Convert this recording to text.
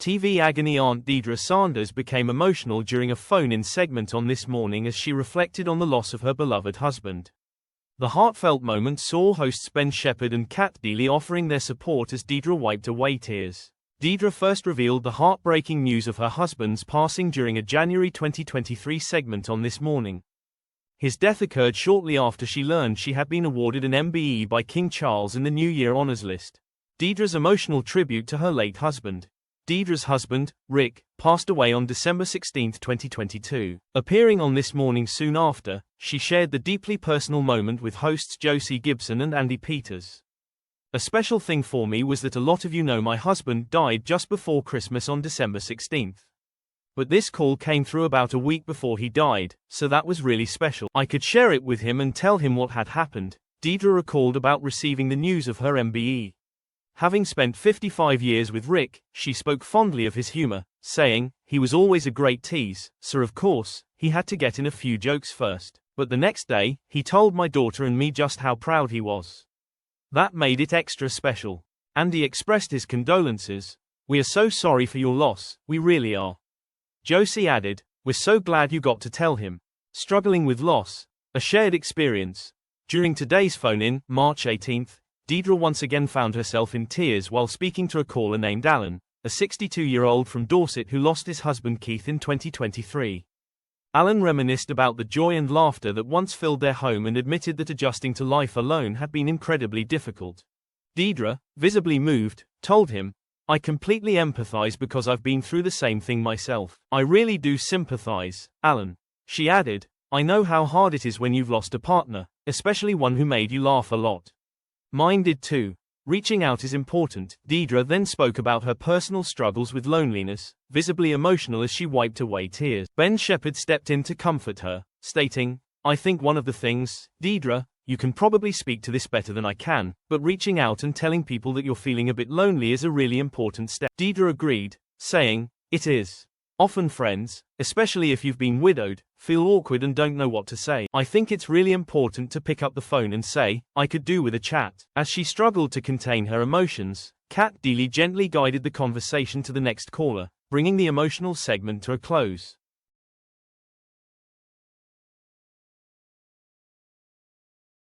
TV agony aunt Deidre Sanders became emotional during a phone-in segment on This Morning as she reflected on the loss of her beloved husband. The heartfelt moment saw hosts Ben Shephard and Deeley offering their support as Deidre wiped away tears. Deidre first revealed the heartbreaking news of her husband's passing during a January 2023 segment on This Morning. His death occurred shortly after she learned she had been awarded an MBE by King Charles in the New Year Honours List. Deidre's emotional tribute to her late husband. Deidre's husband, Rick, passed away on December 16, 2022. Appearing on This Morning soon after, she shared the deeply personal moment with hosts Josie Gibson and Andy Peters. A special thing for me was that a lot of you know my husband died just before Christmas on December 16. But this call came through about a week before he died, so that was really special. I could share it with him and tell him what had happened. Deidre recalled about receiving the news of her MBE. Having spent 55 years with Rick, she spoke fondly of his humor, saying, "He was always a great tease, so of course, he had to get in a few jokes first. But the next day, he told my daughter and me just how proud he was. That made it extra special." Andy expressed his condolences. "We are so sorry for your loss, we really are." Josie added, "We're so glad you got to tell him." Struggling with loss, a shared experience. During today's phone-in, March 18th, Deidre once again found herself in tears while speaking to a caller named Alan, a 62-year-old from Dorset who lost his husband Keith in 2023. Alan reminisced about the joy and laughter that once filled their home and admitted that adjusting to life alone had been incredibly difficult. Deidre, visibly moved, told him, "I completely empathize because I've been through the same thing myself. I really do sympathize, Alan." She added, "I know how hard it is when you've lost a partner, especially one who made you laugh a lot. Mine did too. Reaching out is important." Deidre then spoke about her personal struggles with loneliness, visibly emotional as she wiped away tears. Ben Shephard stepped in to comfort her, stating, "I think one of the things, Deidre, you can probably speak to this better than I can, but reaching out and telling people that you're feeling a bit lonely is a really important step." Deidre agreed, saying, "It is. Often friends, especially if you've been widowed, feel awkward and don't know what to say. I think it's really important to pick up the phone and say, I could do with a chat." As she struggled to contain her emotions, Deeley gently guided the conversation to the next caller, bringing the emotional segment to a close.